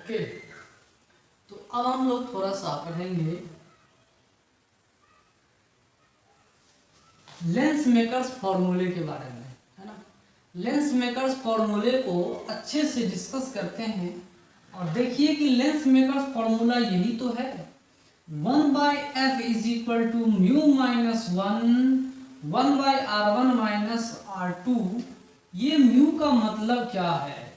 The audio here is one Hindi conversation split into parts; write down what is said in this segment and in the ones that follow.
ओके, तो अब हम लोग थोड़ा सा पढ़ेंगे लेंस मेकर्स फॉर्मूले के बारे में, है ना। लेंस मेकर्स फॉर्मूले को अच्छे से डिस्कस करते हैं और देखिए कि लेंस मेकर्स फॉर्मूला यही तो है, 1/f is equal to mu minus 1/r1 minus r2। ये म्यू का मतलब क्या है?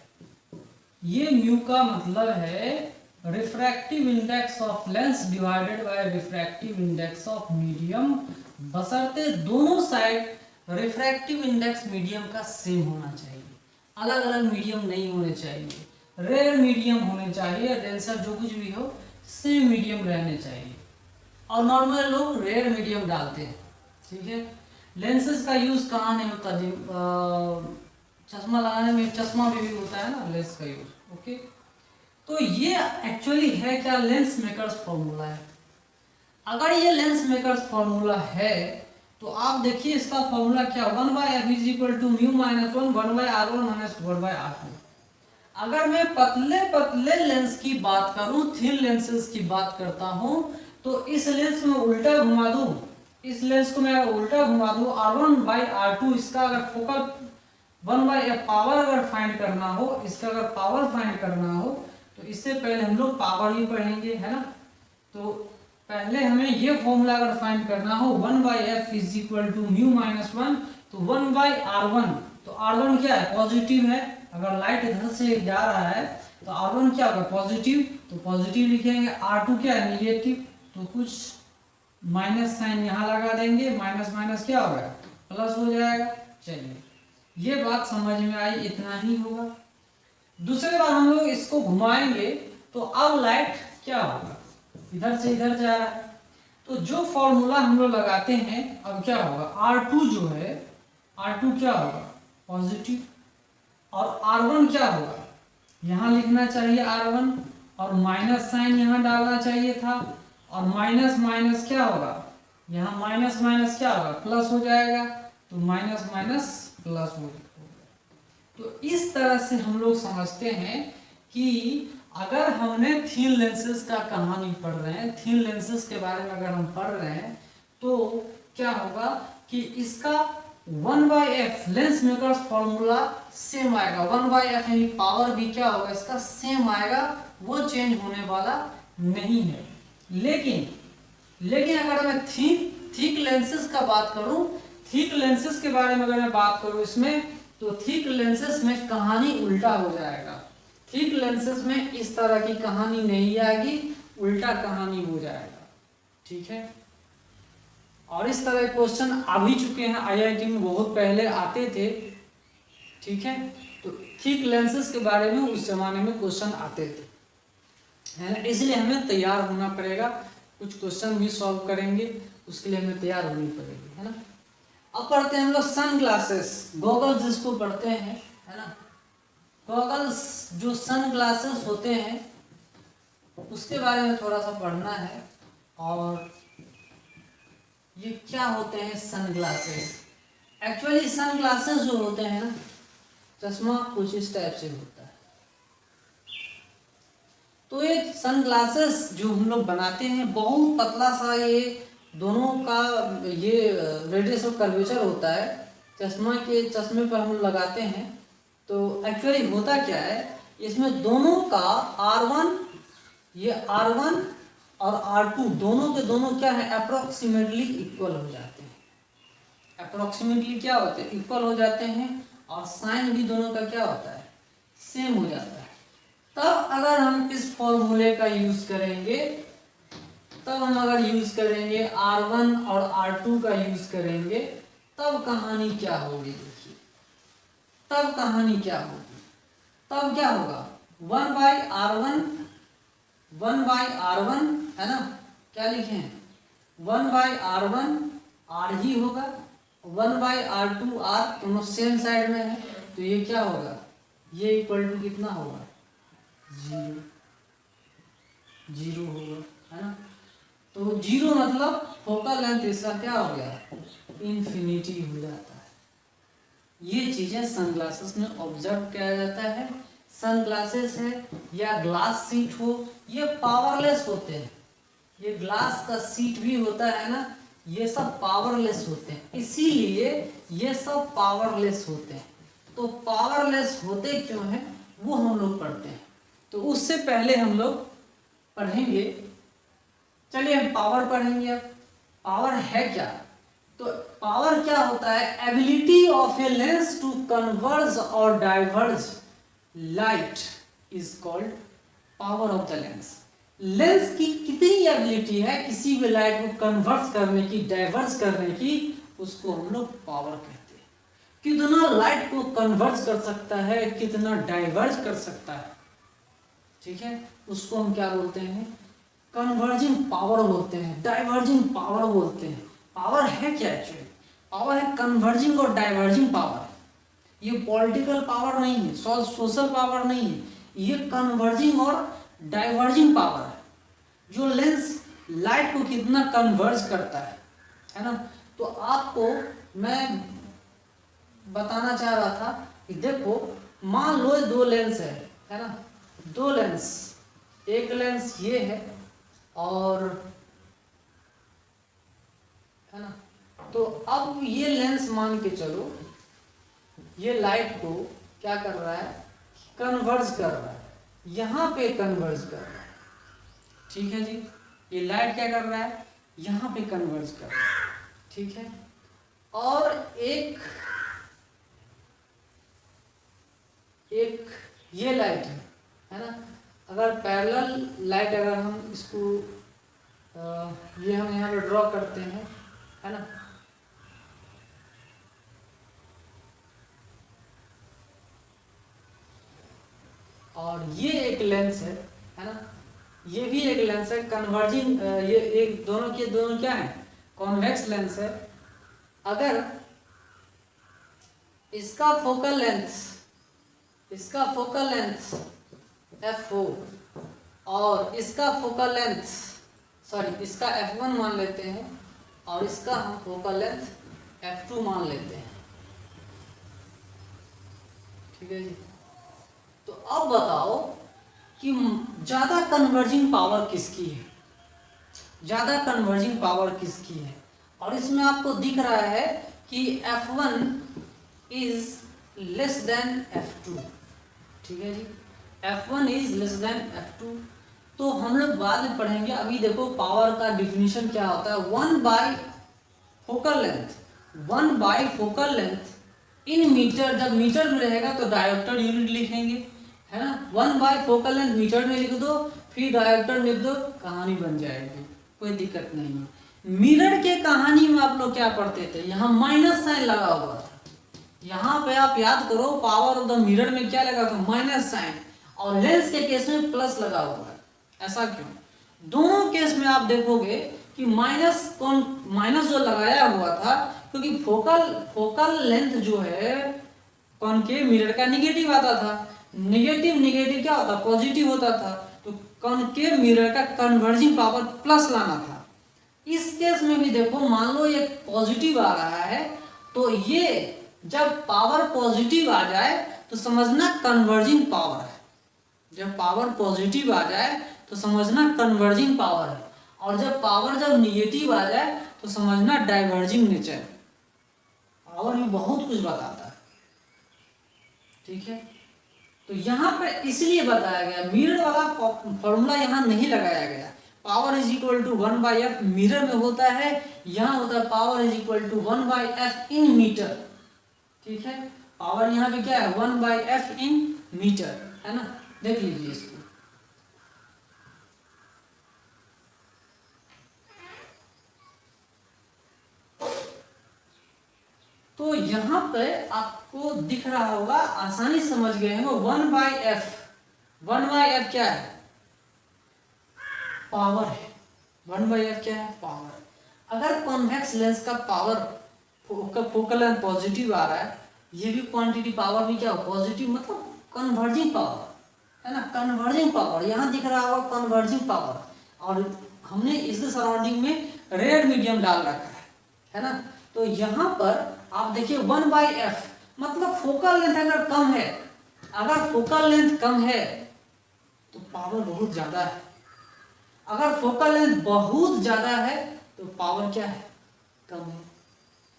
ये म्यू का मतलब है refractive index of lens divided by refractive index of medium, बशर्ते दोनों साइड रिफ्रैक्टिव इंडेक्स मीडियम का सेम होना चाहिए, अलग अलग मीडियम नहीं होने चाहिए, रेयर मीडियम होने चाहिए, डेंसर जो कुछ भी हो सेम मीडियम रहने चाहिए। और नॉर्मल लोग रेयर मीडियम डालते हैं, ठीक है। लेंसेज का यूज़ कहाँ नहीं होता, चश्मा लगाने में चश्मा भी होता है ना लेंस का यूज, ओके। तो ये एक्चुअली है क्या? लेंस मेकर्स फॉर्मूला है। अगर ये लेंस मेकर्स फॉर्मूला है तो आप देखिए इसका फॉर्मूला क्या, 1/f is equal to mu minus 1/r1 minus 1/r2। अगर मैं पतले पतले लेंस की बात करूं, थिन लेंसेज की बात करता हूं, तो इस लेंस में उल्टा घुमा दूं, इस लेंस को मैं उल्टा घुमा दूं, r1/r2, इसका अगर फोकल 1/f पावर अगर फाइंड करना हो, इसका अगर पावर फाइंड करना हो तो इससे पहले हम लोग पावर ही पढ़ेंगे, है ना। तो पहले हमें ये फॉर्मूला अगर फाइंड करना हो 1/f is equal to mu minus 1, तो 1/r1, तो r1 क्या है? पॉजिटिव है। अगर लाइट इधर से जा रहा है तो r1 क्या होगा? पॉजिटिव, तो पॉजिटिव लिखेंगे। r2 क्या है? निगेटिव, तो कुछ माइनस साइन यहाँ लगा देंगे, माइनस माइनस क्या होगा? प्लस हो जाएगा। चलिए, ये बात समझ में आई, इतना ही होगा। दूसरी बार हम लोग इसको घुमाएंगे तो अब लाइट क्या होगा? इधर से इधर जा रहा है, तो जो फॉर्मूला हम लोग लगाते हैं अब क्या होगा? R2 जो है, R2 क्या होगा? पॉजिटिव, और R1 क्या होगा? यहाँ लिखना चाहिए R1, और माइनस साइन यहाँ डालना चाहिए था, और माइनस माइनस क्या होगा? यहाँ माइनस माइनस क्या होगा? प्लस हो जाएगा, तो माइनस माइनस प्लस हो जाएगा। तो इस तरह से हम लोग समझते हैं कि अगर हमने थिन लेंसेज का कहानी पढ़ रहे हैं, थिन लेंसेज के बारे में अगर हम पढ़ रहे हैं तो क्या होगा कि इसका 1/f lens makers formula same आएगा। 1/f यानी पावर भी क्या होगा? इसका सेम आएगा, वो चेंज होने वाला नहीं है। लेकिन अगर मैं थिक लेंसेज का बात करूं, थिक लेंसेज के बारे में अगर मैं बात करूं इसमें, तो थिक लेंसेज में कहानी उल्टा हो जाएगा। थिक लेंसेज में इस तरह की कहानी नहीं आएगी, उल्टा कहानी हो जाएगा, ठीक है। और इस तरह के क्वेश्चन आ भी चुके हैं, आईआईटी में बहुत पहले आते थे, ठीक है। तो थिक लेंसेज के बारे में उस जमाने में क्वेश्चन आते थे, है ना। इसलिए हमें तैयार होना पड़ेगा, कुछ क्वेश्चन भी सॉल्व करेंगे, उसके लिए हमें तैयार होनी पड़ेगी, है ना। अब पढ़ते हैं हम लोग सन ग्लासेस, गॉगल्स जिसको पढ़ते हैं, है ना। गॉगल्स जो सन ग्लासेस होते हैं उसके बारे में थोड़ा सा पढ़ना है। और ये क्या होते हैं sun glasses? Actually sun glasses जो होते हैं ना, चश्मा कुछ इस टाइप से होता है। तो ये सन ग्लासेस जो हम लोग बनाते हैं, बहुत पतला सा ये दोनों का ये रेडियस ऑफ कर्वेचर होता है, चश्मे पर हम लगाते हैं। तो एक्चुअली होता क्या है, इसमें दोनों का R1, ये R1 और R2 दोनों के दोनों क्या है? अप्रोक्सीमेटली इक्वल हो जाते हैं। अप्रोक्सीमेटली क्या होते हैं? इक्वल हो जाते हैं। और साइन भी दोनों का क्या होता है? सेम हो जाता है। तब अगर हम इस फॉर्मूले का यूज करेंगे, तब हम अगर यूज करेंगे R1 और R2 का यूज करेंगे, तब कहानी क्या होगी? देखिए, तब कहानी क्या होगी? तब क्या होगा? 1/r1 है ना, क्या लिखे हैं? 1/r1 r ही होगा, 1/r2 r, दोनों सेम साइड में है, तो ये क्या होगा? ये इक्वल टू कितना होगा? 0 होगा, है ना। तो 0 मतलब फोकल लेंथ इसका क्या हो गया? इन्फिनिटी हो जाता है। ये चीजें सनग्लासेस में ऑब्जर्व किया जाता है, सनग्लासेस है या ग्लास सीट हो, ये पावरलेस होते हैं। ये ग्लास का सीट भी होता है ना, ये सब पावरलेस होते हैं, इसीलिए ये सब पावरलेस होते हैं। तो पावरलेस होते क्यों हैं वो हम लोग पढ़ते हैं। तो उससे पहले हम लोग पढ़ेंगे, चलिए हम पावर पढ़ेंगे। अब पावर है क्या? तो पावर क्या होता है? Ability of a lens to converge और diverge light is called power of the lens. Lens की कितनी एबिलिटी है किसी भी लाइट को कन्वर्ट करने की, डाइवर्ज करने की, उसको हम लोग पावर कहते हैं। कितना लाइट को कन्वर्ट कर सकता है, कितना डाइवर्ज कर सकता है, ठीक है, उसको हम क्या बोलते हैं? कन्वर्जिंग पावर बोलते हैं, डाइवर्जिंग पावर बोलते हैं। पावर है क्या एक्चुअली? पावर है कन्वर्जिंग और डाइवर्जिंग पावर। ये पॉलिटिकल पावर नहीं है, सोशल पावर नहीं है, ये कन्वर्जिंग और डाइवर्जिंग पावर है, जो लेंस लाइट को कितना कन्वर्ज करता है ना। तो आपको मैं बताना चाह रहा था कि देखो, मान लो दो लेंस है ना, दो लेंस, एक लेंस ये है और है ना, तो अब ये लेंस मान के चलो, ये लाइट को क्या कर रहा है? कन्वर्ज कर रहा है, यहाँ पे कन्वर्ज कर रहा है, ठीक है जी। ये लाइट क्या कर रहा है? यहाँ पे कन्वर्ज कर रहा है, ठीक है। और एक ये लाइट है ना, अगर पैरेलल लाइट, अगर हम इसको ये हम यहाँ पे ड्रॉ करते हैं, है ना, और ये एक लेंस है ना, ये भी एक लेंस है कन्वर्जिंग, ये एक दोनों के दोनों क्या है? कॉन्वेक्स लेंस है। अगर इसका फोकल लेंथ f हो और इसका फोकल लेंथ, सॉरी इसका f1 मान लेते हैं और इसका हम फोकल लेंथ f2 मान लेते हैं, ठीक है जी। तो अब बताओ कि ज्यादा कन्वर्जिंग पावर किसकी है? ज्यादा कन्वर्जिंग पावर किसकी है? और इसमें आपको दिख रहा है कि f1 is less than f2, ठीक है जी, f1 is less than f2। तो हम लोग बाद में पढ़ेंगे, अभी देखो पावर का डिफिनीशन क्या होता है। 1 by focal length in metre, जब मीटर में रहेगा तो डायोप्टर यूनिट लिखेंगे, है ना। 1 बाय फोकल लेंथ मीटर में लिख दो, फिर डायोप्टर लिख दो, कहानी बन जाएगी, कोई दिक्कत नहीं है। मिरर के कहानी में आप लोग क्या पढ़ते थे? यहाँ माइनस साइन लगा हुआ था, यहाँ पे आप याद करो, पावर ऑफ द मिरर में क्या लगा था? माइनस साइन, और लेंस के केस में प्लस लगा हुआ है। ऐसा क्यों? दोनों केस में आप देखोगे कि माइनस जो लगाया हुआ था, क्योंकि फोकल लेंथ जो है कॉनकेव मिरर का निगेटिव आता था। निगेटिव क्या होता? पॉजिटिव होता था। तो कॉनकेव मिरर का कन्वर्जिंग पावर प्लस लाना था। इस केस में भी देखो, मान लो ये पॉजिटिव आ रहा है, तो ये जब पावर पॉजिटिव आ जाए तो समझना कन्वर्जिंग पावर है। जब पावर पॉजिटिव आ जाए तो समझना कन्वर्जिंग पावर है, और जब निगेटिव आ जाए तो समझना डाइवर्जिंग नेचर। पावर में बहुत कुछ बताता है, ठीक है। तो यहाँ पर इसलिए बताया गया, मिरर वाला फॉर्मूला यहाँ नहीं लगाया गया। Power is equal to 1 by F mirror में होता है, यहाँ होता है power is equal to 1 by F in metre, ठीक है। पावर यहाँ पे क्या है? 1 बाई एफ इन मीटर, है ना। देख लीजिए इसको, तो यहाँ पे आपको दिख रहा होगा, आसानी समझ गए हैं। 1 बाई एफ क्या है? पावर है। 1 बाई एफ क्या है? पावर। अगर कॉन्वेक्स लेंस का पावर फोकल लेंथ पॉजिटिव आ रहा है, ये भी क्वांटिटी पावर भी क्या हो? पॉजिटिव, मतलब कन्वर्जिंग पावर, है ना, कन्वर्जिंग पावर। यहाँ दिख रहा होगा कन्वर्जिंग पावर, और हमने इसके सराउंडिंग में रेड मीडियम डाल रखा है ना। तो यहाँ पर आप देखिए 1 बाई एफ, मतलब फोकल लेंथ अगर कम है, अगर फोकल लेंथ कम है तो पावर बहुत ज़्यादा है, अगर फोकल लेंथ बहुत ज़्यादा है तो पावर क्या है, कम है।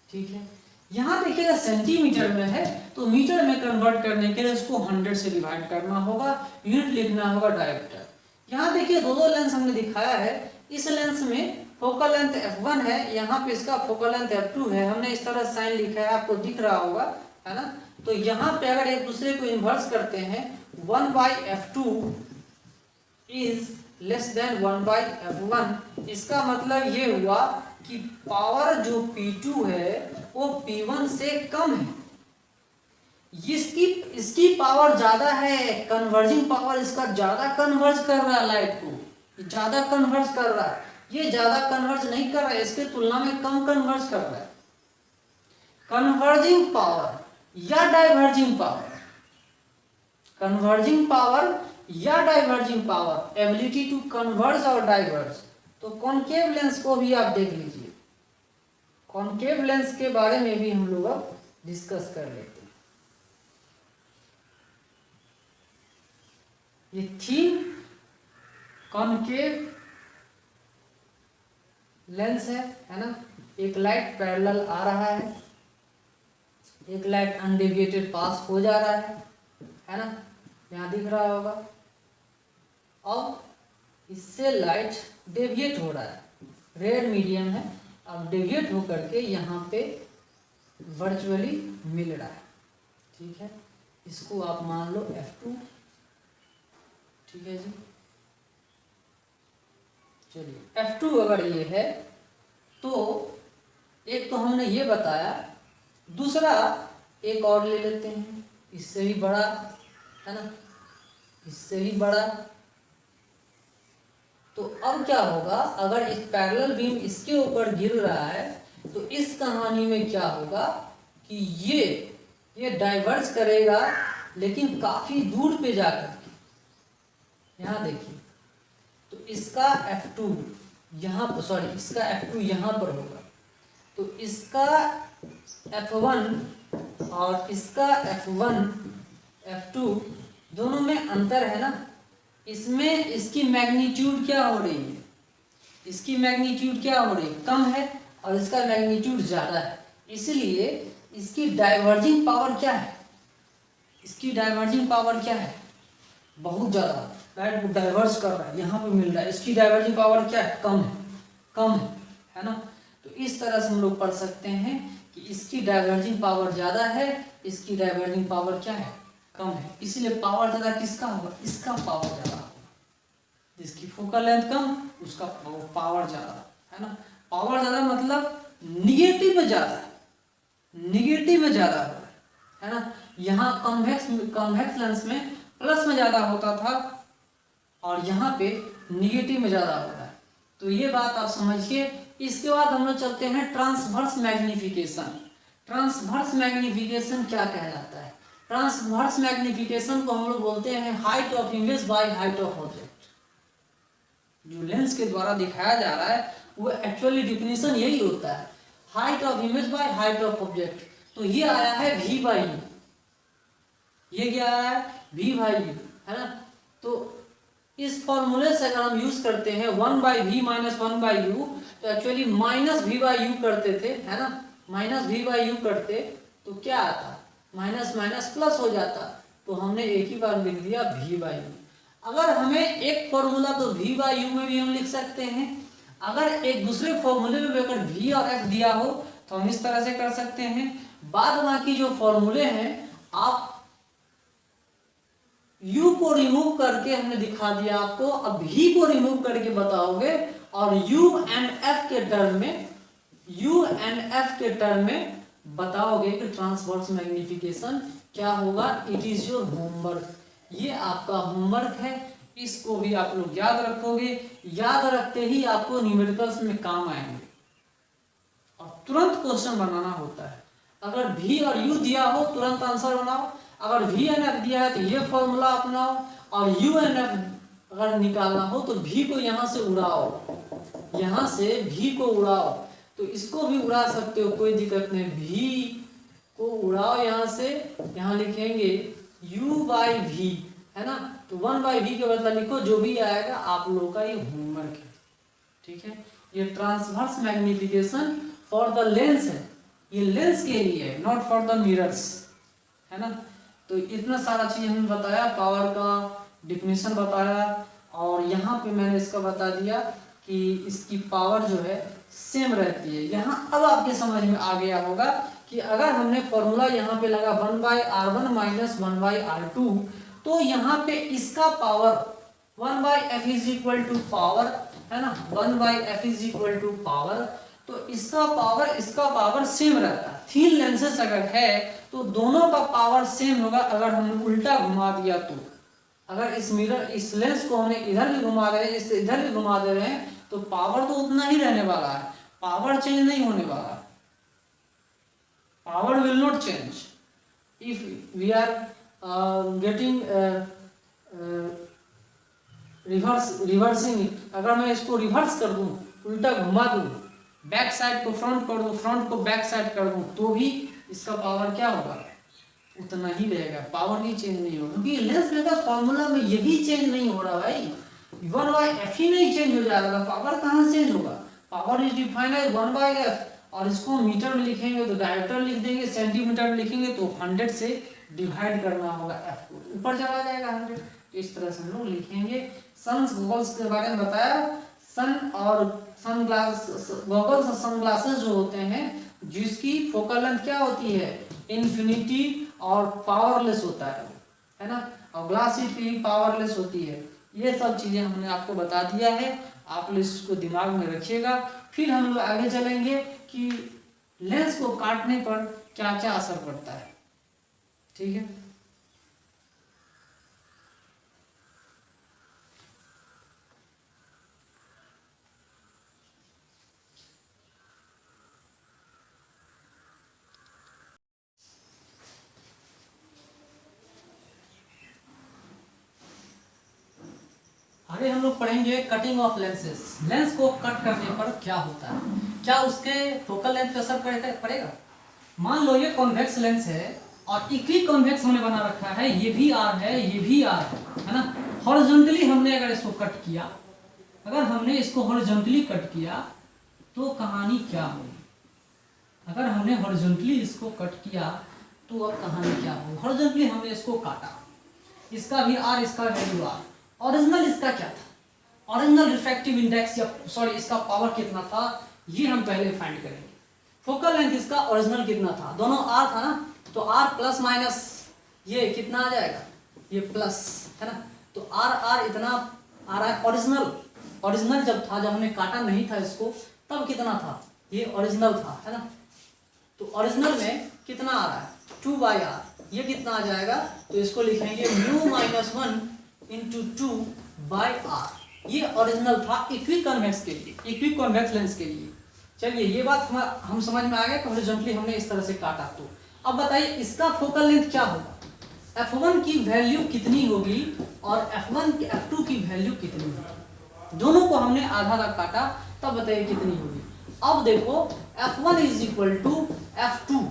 ठीक है, यहाँ देखिएगा सेंटीमीटर में है तो मीटर में कन्वर्ट करने के लिए इसको 100 से डिवाइड करना होगा, यूनिट लिखना होगा डायरेक्टर। यहाँ देखिए दो लेंस हमने दिखाया है, इस लेंस में फोकल लेंथ f1 है, यहाँ पे इसका फोकल लेंथ f2 है, हमने इस तरह साइन लिखा है, आपको दिख रहा होगा, है ना। तो यहाँ पे अगर एक दूसरे को इन्वर्स करते हैं 1/f2 is less than 1/f1, इसका मतलब ये हुआ कि पावर जो P2 है वो P1 से कम है, इसकी पावर ज्यादा है, कन्वर्जिंग पावर इसका ज्यादा कन्वर्ज कर रहा है, लाइट को ज्यादा कन्वर्ज कर रहा है, ये ज्यादा कन्वर्ज नहीं कर रहा है, इसके तुलना में कम कन्वर्ज कर रहा है। कन्वर्जिंग पावर या डाइवर्जिंग पावर, कन्वर्जिंग पावर या diverging power, ability to converge और डाइवर्ज। तो कॉनकेव लेंस को भी आप देख लीजिए, कॉनकेव लेंस के बारे में भी हम लोग अब डिस्कस कर लेते हैं। ये थीन कॉनकेव लेंस है ना। एक लाइट पैरेलल आ रहा है, एक लाइट अनडेविएटेड पास हो जा रहा है ना, यहाँ दिख रहा होगा। अब इससे लाइट डेविएट हो रहा है, रेड मीडियम है, अब डेविएट हो करके यहाँ पे वर्चुअली मिल रहा है। ठीक है, इसको आप मान लो F2। ठीक है जी, चलिए F2 अगर ये है तो एक तो हमने ये बताया, दूसरा एक और ले लेते हैं, इससे भी बड़ा है ना, इससे भी बड़ा। तो अब क्या होगा, अगर इस पैरेलल बीम इसके ऊपर गिर रहा है तो इस कहानी में क्या होगा कि ये डाइवर्ज करेगा, लेकिन काफी दूर पे जाकर के। यहाँ देखिए, तो इसका F2 यहाँ पर, सॉरी इसका F2 यहाँ पर होगा, तो इसका F1 और इसका F1 F2 दोनों में अंतर है ना, इसमें इसकी मैग्नीट्यूड क्या हो रही है, इसकी मैग्नीट्यूड क्या हो रही है, कम है, और इसका मैग्नीट्यूड ज़्यादा है, इसलिए इसकी डाइवर्जिंग पावर क्या है, इसकी डाइवर्जिंग पावर क्या है, बहुत ज़्यादा, लाइट को डाइवर्ज कर रहा है, यहाँ पे मिल रहा है, इसकी डाइवर्जिंग पावर क्या है, कम है, कम है ना। तो इस तरह से हम लोग पढ़ सकते हैं कि इसकी डाइवर्जिंग पावर ज़्यादा है, इसकी डाइवर्जिंग पावर क्या है, कम है, इसलिए पावर ज़्यादा किसका होगा, इसका पावर ज़्यादा होगा, जिसकी फोकल लेंथ कम उसका पावर ज़्यादा, है ना। पावर ज़्यादा मतलब निगेटिव में ज़्यादा, निगेटिव में ज़्यादा है ना। यहाँ कॉन्वेक्स लेंस में प्लस में ज़्यादा होता था और यहाँ पे निगेटिव में ज़्यादा होता है, तो ये बात आप समझिए। इसके बाद हम लोग चलते हैं ट्रांसवर्स मैग्निफिकेशन। ट्रांसवर्स मैग्निफिकेशन क्या कहलाता है, ट्रांसवर्स मैग्निफिकेशन को हम लोग बोलते हैं height of image by height of object. जो लेंस के द्वारा दिखाया जा रहा है वो एक्चुअली डिफिनेशन यही होता है, height of image by height of object. तो ये आया है V/U, ये क्या आया है V/U, है ना। तो इस फॉर्मूले से अगर हम यूज करते हैं 1/V माइनस 1/U, तो एक्चुअली माइनस V/U करते थे, है ना, माइनस V/U करते तो क्या आता, माइनस माइनस प्लस हो जाता, तो हमने एक ही बार लिख दिया V/U। अगर हमें एक फॉर्मूला तो V/U में भी हम लिख सकते हैं, अगर एक दूसरे फॉर्मूले में अगर V और F दिया हो तो हम इस तरह से कर सकते हैं। बाद बाकी जो फॉर्मूले हैं आप U को रिमूव करके हमने दिखा दिया आपको, अब V को रिमूव करके बताओगे और U एंड F के टर्म में बताओगे कि ट्रांसवर्स मैग्निफिकेशन क्या होगा। इट इज योर होमवर्क, ये आपका होमवर्क है, इसको भी आप लोग याद रखोगे, याद रखते ही आपको न्यूमेरिकल्स में काम आएंगे और तुरंत क्वेश्चन बनाना होता है। अगर V और U दिया हो तुरंत आंसर बनाओ, अगर V एंड F दिया है तो ये फॉर्मूला अपनाओ, और U एंड F अगर निकालना हो तो V को यहाँ से उड़ाओ, यहाँ से V को उड़ाओ, तो इसको भी उड़ा सकते हो, कोई दिक्कत नहीं। V को उड़ाओ यहाँ से, यहाँ लिखेंगे u बाई वी, है ना। तो 1/v के बदला लिखो, जो भी आएगा आप लोगों का ये होमवर्क है, ठीक है। ये transverse magnification for the lens है, ये लेंस के लिए है, नॉट फॉर द मिरर्स, है ना। तो इतना सारा चीज हमने बताया, पावर का डिफिनीशन बताया, और यहाँ पे मैंने इसका बता दिया कि इसकी पावर जो है सेम रहती है। यहाँ अब आपके समझ में आ गया होगा कि अगर हमने फॉर्मूला यहाँ पे लगा 1/r1 माइनस 1/r2, तो यहाँ पे इसका power 1/f is equal to power, है ना, 1/f is equal to power, तो इसका पावर सेम रहता है। थिन लेंसेस अगर है तो दोनों का पावर सेम होगा। अगर हमने उल्टा घुमा दिया तो, अगर इस लेंस को हमने इधर भी घुमा रहे हैं, इससे इधर भी घुमा दे रहे हैं, तो पावर तो उतना ही रहने वाला है, पावर चेंज नहीं होने वाला, power will not change if we are getting reversing it. अगर मैं इसको रिवर्स कर दूं, उल्टा घुमा दूं, बैक साइड को फ्रंट कर दूं, फ्रंट को बैक साइड कर दूं, तो भी इसका पावर क्या होगा, उतना ही रहेगा, पावर ही चेंज नहीं होगा। क्योंकि लेंस का फॉर्मूला में यही चेंज नहीं हो रहा भाई, 1/f ही नहीं चेंज हो जाएगा, पावर कहाँ चेंज होगा। Power is defined as 1/f, और इसको मीटर में लिखेंगे तो डायरेक्टर लिख देंगे, सेंटीमीटर में लिखेंगे तो 100 से डिवाइड करना होगा, f को ऊपर चला जाएगा 100। इस तरह से हम लोग लिखेंगे। सन गॉगल्स के बारे में बताया, सन और गॉगल्स और सनग्लासेस जो होते हैं, जिसकी फोकल लेंथ क्या होती है, इन्फिनिटी और पावरलेस होता है ना, और ग्लास की पावरलेस होती है। ये सब चीजें हमने आपको बता दिया है, आप लोग इसको दिमाग में रखिएगा। फिर हम लोग आगे चलेंगे कि लेंस को काटने पर क्या क्या असर पड़ता है, ठीक है। आगे हम लोग पढ़ेंगे कटिंग ऑफ लेंसेस। लेंस को कट करने पर क्या होता है, क्या उसके फोकल लेंथ पे असर पड़ेगा। मान लो ये कॉन्वेक्स लेंस है और इक्वी कॉन्वेक्स हमने बना रखा है, ये भी आर है, ये भी आर है ना। हॉरिजॉन्टली हमने अगर इसको कट किया, अगर हमने इसको हॉरिजॉन्टली कट किया तो कहानी क्या होगी। अगर हमने हॉरिजॉन्टली इसको कट किया तो अब कहानी क्या होगी। हॉरिजॉन्टली हमने इसको काटा, इसका भी आर, इसका वैल्यू आर। ओरिजिनल इसका क्या था, ओरिजिनल रिफ्रैक्टिव इंडेक्स या सॉरी इसका पावर कितना था, ये हम पहले फाइंड करेंगे। फोकल लेंथ इसका ओरिजिनल कितना था, दोनों आर था ना, तो आर प्लस माइनस ये कितना आ जाएगा, ये प्लस, है ना। तो आर आर इतना आ रहा है। ओरिजिनल जब था, जब हमने काटा नहीं था इसको, तब कितना था, ये ओरिजिनल था, है ना। तो ओरिजिनल में कितना आ रहा है, 2/r, ये कितना आ जाएगा, तो इसको लिखेंगे म्यू माइनस 1 इंटू 2/r। ये ओरिजिनल था इक्वी कॉन्वेक्स के लिए, इक्वी कॉन्वेक्स लेंस के लिए। चलिए ये बात हम समझ में आ गया कि हॉरिजॉन्टली हमने इस तरह से काटा। तो अब बताइए इसका फोकल लेंथ क्या होगा, f1 की वैल्यू कितनी होगी और f1 f2 की वैल्यू कितनी होगी। दोनों को हमने आधा आधा काटा, तब बताइए कितनी होगी। अब देखो f1 is equal to f2,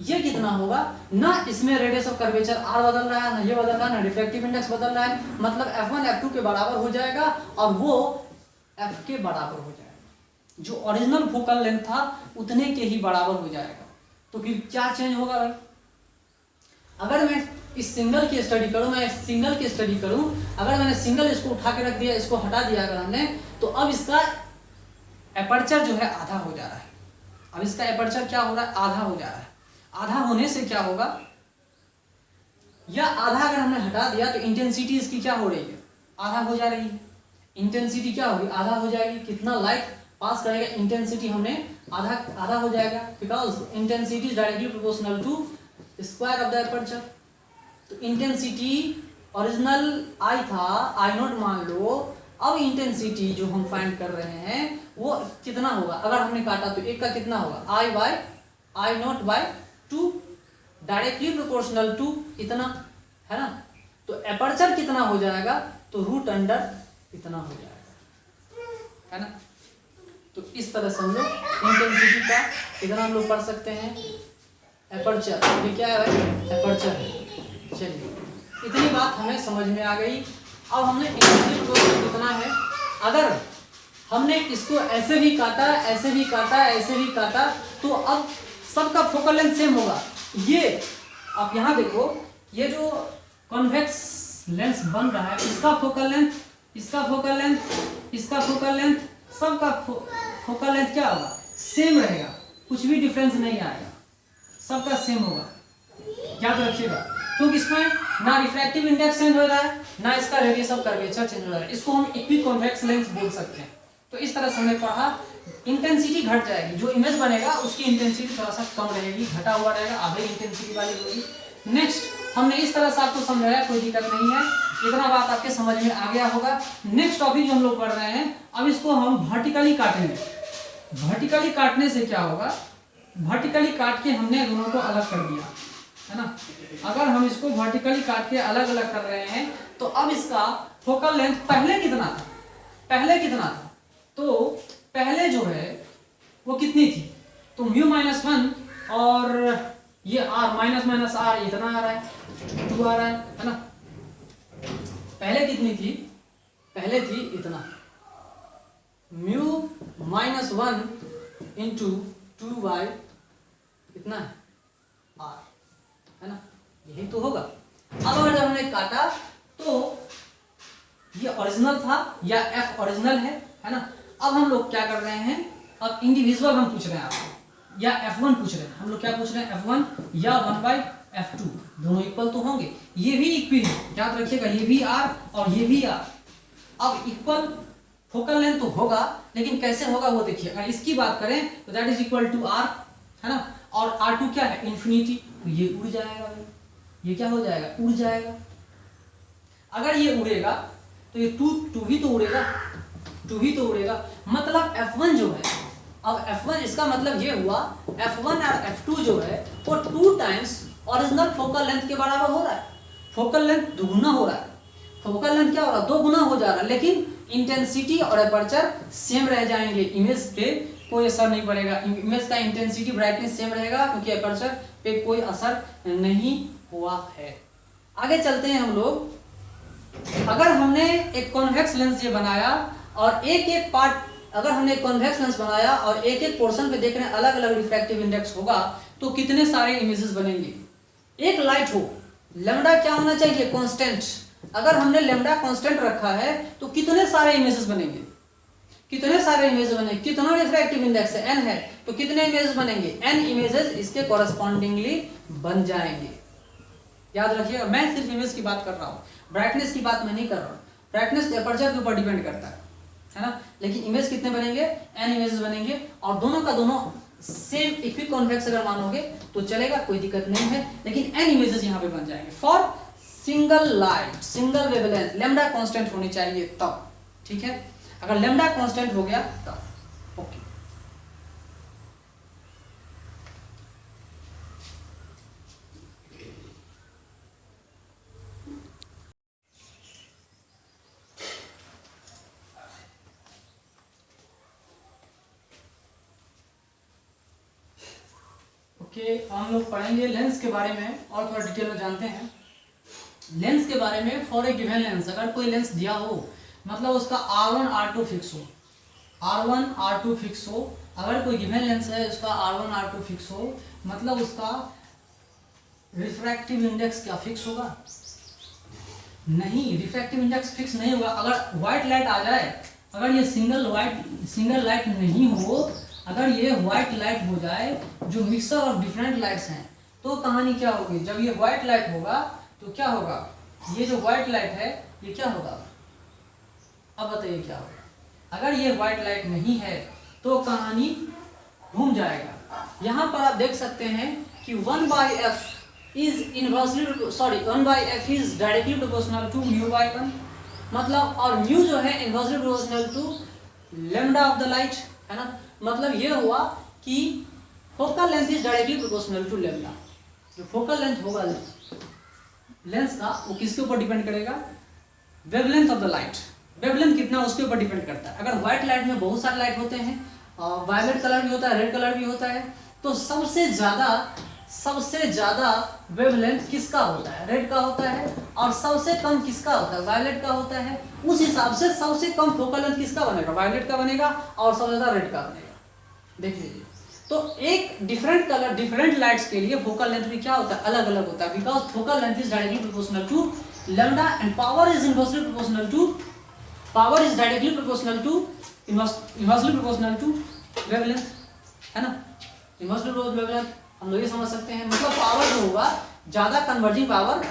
ये कितना होगा ना, इसमें रेडियस ऑफ कर्वेचर r बदल रहा है, ना ये बदल रहा है, ना रिफ्रैक्टिव इंडेक्स बदल रहा है, मतलब f1 f2 के बराबर हो जाएगा और वो f के बराबर हो जाएगा। जो ओरिजिनल फोकल लेंथ था उतने के ही बराबर हो जाएगा। तो फिर क्या चेंज होगा भाई, अगर मैं इस सिंगल की स्टडी करूं, मैं सिंगल की स्टडी करूं, अगर मैंने सिंगल इसको उठा के रख दिया, इसको हटा दिया अगर हमने, तो अब इसका एपर्चर जो है आधा हो जा रहा है। अब इसका एपर्चर क्या हो रहा है, आधा हो जा रहा है। आधा होने से क्या होगा, या आधा अगर हमने हटा दिया तो इंटेंसिटी इसकी क्या हो रही है, आधा हो जा रही है। इंटेंसिटी क्या होगी, आधा हो जाएगी। कितना लाइट पास करेगा, इंटेंसिटी हमने आधा हो जाएगा, because intensity is directly proportional to square of the aperture. तो इंटेंसिटी ओरिजिनल आई था, आई नॉट मान लो, अब इंटेंसिटी जो हम फाइंड कर रहे हैं वो कितना होगा, अगर हमने काटा तो एक का कितना होगा, I not by 2, directly proportional to इतना, है ना। तो एपर्चर कितना हो जाएगा, तो रूट अंडर इतना हो जाएगा, है ना। तो इस तरह से हम लोग इंटेंसिटी का कितना हम लोग पढ़ सकते हैं, एपर्चर, ये क्या है भाई, एपर्चर है। चलिए इतनी बात हमें समझ में आ गई। अब हमने इंटेंसिटी प्रोपोर्शनल कितना है, अगर हमने इसको ऐसे भी काटा, ऐसे भी काटा, ऐसे भी काटा, तो अब सबका फोकल लेंथ सेम होगा। ये आप यहाँ देखो, ये जो कॉन्वेक्स लेंस बन रहा है, इसका फोकल लेंथ, इसका फोकल लेंथ, इसका फोकल लेंथ, सबका फोकल लेंथ क्या होगा, सेम रहेगा, कुछ भी डिफरेंस नहीं आएगा, सबका सेम होगा, याद रखिएगा। क्योंकि इसमें ना रिफ्रैक्टिव इंडेक्स चेंज हो रहा है, ना इसका रेडियस ऑफ कर्वेचर चेंज हो रहा है। इसको हम इक्विकॉन्वेक्स लेंस बोल सकते हैं। तो इस तरह से हमने पढ़ा, इंटेंसिटी घट जाएगी, जो इमेज बनेगा उसकी इंटेंसिटी थोड़ा सा कम रहेगी, घटा हुआ रहेगा, आधे इंटेंसिटी वाली होगी। नेक्स्ट हमने इस तरह से आपको समझाया, कोई दिक्कत नहीं है, इतना बात आपके समझ में आ गया होगा। नेक्स्ट टॉपिक जो हम लोग पढ़ रहे हैं, अब इसको हम वर्टिकली काटेंगे। वर्टिकली काटने से क्या होगा, वर्टिकली काट के हमने दोनों को अलग कर दिया है ना। अगर हम इसको वर्टिकली काट के अलग अलग कर रहे हैं, तो अब इसका फोकल लेंथ पहले कितना था, पहले कितना था, तो पहले जो है वो कितनी थी, तो μ-1 और ये r माइनस माइनस r इतना आ रहा है, 2 आ रहा है ना। पहले कितनी थी, पहले थी इतना, μ-1 इंटू 2 बाई कितना है r, है ना, यही तो होगा। अब अगर जब हमने काटा तो ये ओरिजिनल था या f ओरिजिनल है ना। अब हम लोग क्या कर रहे हैं, अब इंडिविजुअल हम पूछ रहे हैं आपको, या f1 पूछ रहे हैं, हम लोग क्या पूछ रहे हैं, f1 या 1/f2, दोनों इक्वल तो होंगे, ये भी इक्वल है, याद रखिएगा, ये भी r और ये भी r। अब इक्वल फोकल लेंथ तो होगा, लेकिन कैसे होगा वो देखिए। अगर इसकी बात करें तो that is equal to r, है ना, और r2 क्या है, इन्फिनिटी, तो ये उड़ जाएगा, ये क्या हो जाएगा, उड़ जाएगा। अगर ये उड़ेगा तो ये टू भी तो उड़ेगा, टू ही तो उड़ेगा, मतलब f1 जो है, अब f1 इसका मतलब ये हुआ f1 और f2 जो है वो 2 टाइम्स ओरिजिनल फोकल लेंथ के बराबर हो रहा है, फोकल लेंथ दुगुना हो रहा है, फोकल लेंथ क्या हो रहा है, 2 गुना हो जा रहा है, लेकिन इंटेंसिटी और एपर्चर सेम रह जाएंगे, इमेज पे कोई असर नहीं पड़ेगा, इमेज का इंटेंसिटी ब्राइटनेस सेम रहेगा, क्योंकि एपर्चर पे कोई असर नहीं हुआ है। आगे चलते हैं हम लोग। अगर हमने एक कॉन्वेक्स लेंस ये बनाया और एक एक पार्ट, अगर हमने एक कॉन्वेक्स लेंस बनाया और एक एक पोर्शन पे देख रहे हैं अलग अलग रिफ्रैक्टिव इंडेक्स होगा, तो कितने सारे इमेजेस बनेंगे। एक लाइट हो, लैम्डा क्या होना चाहिए, कांस्टेंट। अगर हमने लैम्डा कांस्टेंट रखा है तो कितने सारे इमेजेस बनेंगे, कितने सारे इमेज बनेंगे, कितना रिफ्रैक्टिव इंडेक्स है, n है, तो कितने इमेजेस बनेंगे, n इमेजेस इसके कॉरेस्पॉन्डिंगली बन जाएंगे। याद रखिएगा, मैं सिर्फ इमेज की बात कर रहा हूँ, ब्राइटनेस की बात मैं नहीं कर रहा हूँ, ब्राइटनेस एपर्चर के ऊपर डिपेंड करता है ना। लेकिन इमेज कितने बनेंगे, n इमेजेस बनेंगे, और दोनों का दोनों सेम इक्विकॉन्वेक्स अगर मानोगे तो चलेगा, कोई दिक्कत नहीं है, लेकिन n इमेजेस यहाँ पे बन जाएंगे for single light, single wavelength, lambda constant होनी चाहिए तब, ठीक है। अगर लैम्डा कांस्टेंट हो गया तब ओके। हम लोग पढ़ेंगे लेंस के बारे में और थोड़ा डिटेल में जानते हैं। लेंस के बारे में, फॉर ए गिवन लेंस, अगर कोई लेंस दिया हो, मतलब उसका R1 R2 फिक्स हो, R1 R2 फिक्स हो, अगर कोई गिवन लेंस है उसका R1 R2 फिक्स हो, मतलब उसका रिफ्रैक्टिव इंडेक्स क्या फिक्स होगा, नहीं, रिफ्रैक्टिव इंडेक्स फिक्स नहीं होगा। अगर व्हाइट लाइट आ जाए, अगर ये सिंगल लाइट नहीं हो, अगर ये व्हाइट लाइट हो जाए जो मिक्सर ऑफ डिफरेंट लाइट्स हैं, तो कहानी क्या होगी, जब ये व्हाइट लाइट होगा तो क्या होगा, ये जो व्हाइट लाइट है ये क्या होगा, अब बताइए क्या होगा। अगर ये व्हाइट लाइट नहीं है तो कहानी घूम जाएगा। यहाँ पर आप देख सकते हैं कि 1/f is inversely, sorry, 1/f is directly proportional to μ/1, मतलब, और म्यू जो है inversely proportional to lambda of the light, है ना। मतलब ये हुआ कि focal length is directly proportional to lambda. जो फोकल लेंथ होगा लेंस का, वो किसके ऊपर डिपेंड करेगा, wavelength of the light, wavelength कितना उसके ऊपर डिपेंड करता है। अगर व्हाइट लाइट में बहुत सारे लाइट होते हैं, वायलेट कलर भी होता है, रेड कलर भी होता है, तो सबसे ज़्यादा सबसे ज्यादा वेवलेंथ किसका होता है, रेड का होता है, और सबसे कम किसका होता है, वायलेट का होता है। उस हिसाब से सबसे कम फोकल लेंथ किसका बनेगा, वायलेट का बनेगा, और सबसे ज्यादा रेड का बनेगा। देख लीजिए, तो एक डिफरेंट कलर डिफरेंट लाइट्स के लिए फोकल लेंथ भी क्या होता है, अलग अलग होता है, because focal length is directly proportional to lambda and power is inversely proportional to wavelength, है ना। इनवर्सली प्रोपोर्शनल वेवलेंथ हम लोग ये समझ सकते हैं, मतलब पावर जो होगा ज्यादा कन्वर्जिंग पावर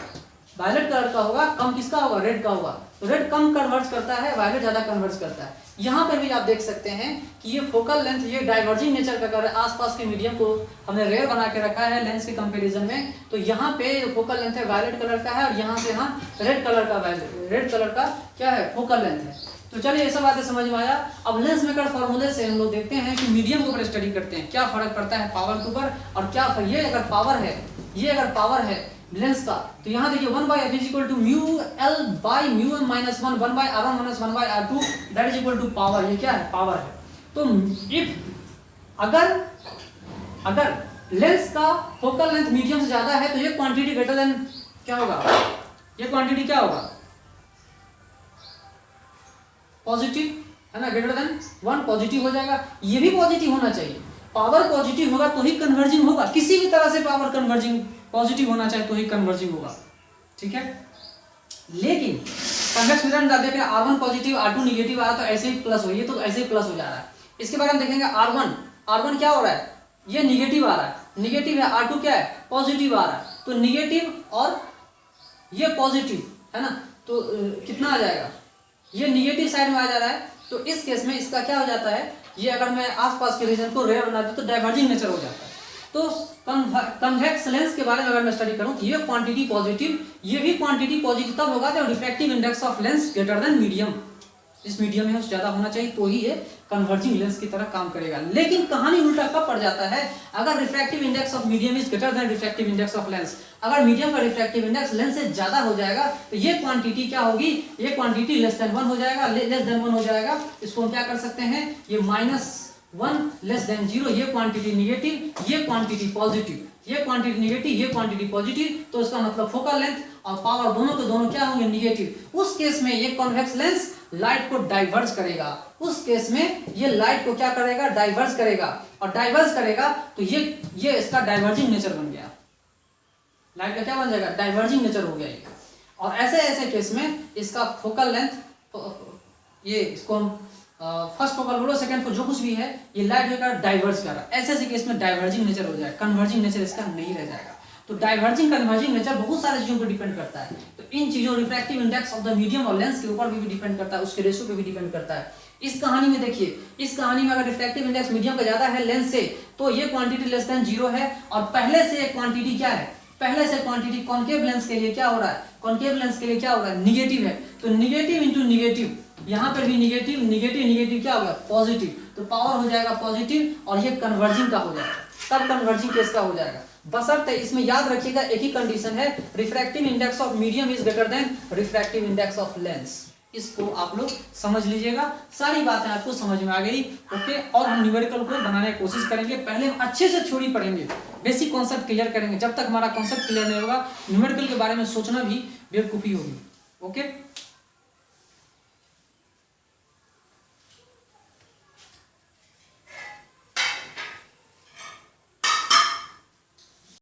वायलेट कलर का होगा, कम किसका होगा, रेड का होगा। तो रेड कम कन्वर्ज करता है, वायलेट ज्यादा कन्वर्ज करता है। यहाँ पर भी आप देख सकते हैं कि ये फोकल लेंथ ये डाइवर्जिंग नेचर का कर रहा है, आसपास के मीडियम को हमने रेयर बना के रखा है लेंस के कंपैरिजन में। तो यहाँ पे फोकल लेंथ है वायलेट कलर का है, और यहाँ से यहाँ रेड कलर का क्या है, फोकल लेंथ है। तो चलिए ये सब बातें समझ में आया। अब लेंस मेकर फॉर्मूले से हम लोग देखते हैं कि मीडियम के ऊपर स्टडी करते हैं, क्या फर्क पड़ता है पावर के ऊपर, और क्या ये अगर पावर है लेंस का, तो यहाँ देखिए 1/f is equal to mu L by mu M minus 1 1/r1 minus 1/r2 that is equal to power. ये क्या है, पावर है। तो इफ अगर लेंस का फोकल लेंथ मीडियम से ज्यादा है तो ये क्वांटिटी ग्रेटर देन क्या होगा, ये क्वांटिटी क्या होगा, पॉजिटिव, है ना, ग्रेटर देन 1 पॉजिटिव हो जाएगा। ये भी पॉजिटिव होना चाहिए, पावर पॉजिटिव होगा तो ही कन्वर्जिंग होगा, किसी भी तरह से पावर कन्वर्जिंग पॉजिटिव होना चाहिए तो ही कन्वर्जिंग होगा, ठीक है। लेकिन कन्वेक्स मिरर में देख रहे हैं R1 पॉजिटिव R2 नेगेटिव आ रहा है, तो ऐसे ही प्लस हो, ये तो ऐसे ही प्लस हो जा रहा है। इसके बारे में देखेंगे R1 क्या हो रहा है, ये निगेटिव आ रहा है, निगेटिव है, R2 क्या है, पॉजिटिव आ रहा है। तो निगेटिव और ये पॉजिटिव, है ना, तो कितना आ जाएगा, ये निगेटिव साइड में आ जा रहा है। तो इस केस में इसका क्या हो जाता है, ये अगर मैं आसपास के रीजन को रेयर बना दूं तो डाइवर्जिंग नेचर हो जाता है। तो कन्वेक्स लेंस के बारे में अगर मैं स्टडी करूं तो ये क्वांटिटी पॉजिटिव, ये भी क्वांटिटी पॉजिटिव तब होगा जब refractive index of lens greater than medium, इस मीडियम में उससे ज्यादा होना चाहिए, तो ही ये कन्वर्जिंग लेंस की तरह काम करेगा। लेकिन कहानी उल्टा कब पड़ जाता है, अगर refractive index of medium is greater than refractive index of lens, अगर मीडियम का रिफ्रैक्टिव इंडेक्स लेंस से ज्यादा हो जाएगा तो ये क्वांटिटी क्या होगी, ये क्वांटिटी लेस देन 1 हो जाएगा, लेस देन 1 हो जाएगा। इसको हम क्या कर सकते हैं, ये -1 लेस देन 0, ये क्वांटिटी निगेटिव, ये क्वांटिटी पॉजिटिव, ये क्वांटिटी निगेटिव, ये क्वांटिटी पॉजिटिव, तो इसका मतलब फोकल लेंथ और पावर दोनों के दोनों क्या होंगे, निगेटिव। उस केस में ये कॉन्वेक्स लेंस लाइट को डाइवर्ज करेगा, उस केस में ये लाइट को क्या करेगा, डाइवर्ज करेगा, और डाइवर्ज करेगा तो ये इसका डाइवर्जिंग नेचर बन गया, लाइट का क्या बन जाएगा, डाइवर्जिंग नेचर हो गया ये। और ऐसे केस में इसका फोकल लेंथ, ये इसको हम फर्स्ट फोकल बोलो, सेकंड को जो कुछ भी है, ये लाइट होगा डाइवर्ज कर रहा है, ऐसे केस में डाइवर्जिंग नेचर हो जाएगा, कन्वर्जिंग नेचर इसका नहीं रह जाएगा। तो डाइवर्जिंग कन्वर्जिंग नेचर बहुत सारी चीजों पर डिपेंड करता है। तो इन चीजों refractive index of the medium और लेंस के ऊपर भी डिपेंड करता है, उसके रेशियो पे भी डिपेंड करता है। इस कहानी में देखिए, इस कहानी में अगर रिफ्रैक्टिव इंडेक्स मीडियम का ज्यादा है लेंस से, तो ये क्वांटिटी लेस देन 0 है, और पहले से क्वांटिटी क्या है, पहले से क्वांटिटी कॉन्केव लेंस के लिए क्या हो रहा है, कॉन्केव लेंस के लिए क्या हो रहा है, निगेटिव है। तो निगेटिव इंटू निगेटिव, यहाँ पर भी निगेटिव निगेटिव निगेटिव क्या होगा, पॉजिटिव, तो पावर हो जाएगा पॉजिटिव, और ये कन्वर्जिंग का हो जाएगा, तब कन्वर्जिंग केस का हो जाएगा। बशर्ते इसमें याद रखिएगा एक ही कंडीशन है, refractive index of medium is greater than refractive index of lens. इसको आप लोग समझ लीजिएगा, सारी बातें आपको समझ में आ गई, ओके। और हम न्यूमेरिकल को बनाने की कोशिश करेंगे, पहले हम अच्छे से थ्योरी पढ़ेंगे, बेसिक कॉन्सेप्ट क्लियर करेंगे। जब तक हमारा कॉन्सेप्ट क्लियर नहीं होगा, न्यूमेरिकल के बारे में सोचना भी बेवकूफ़ी होगी, ओके।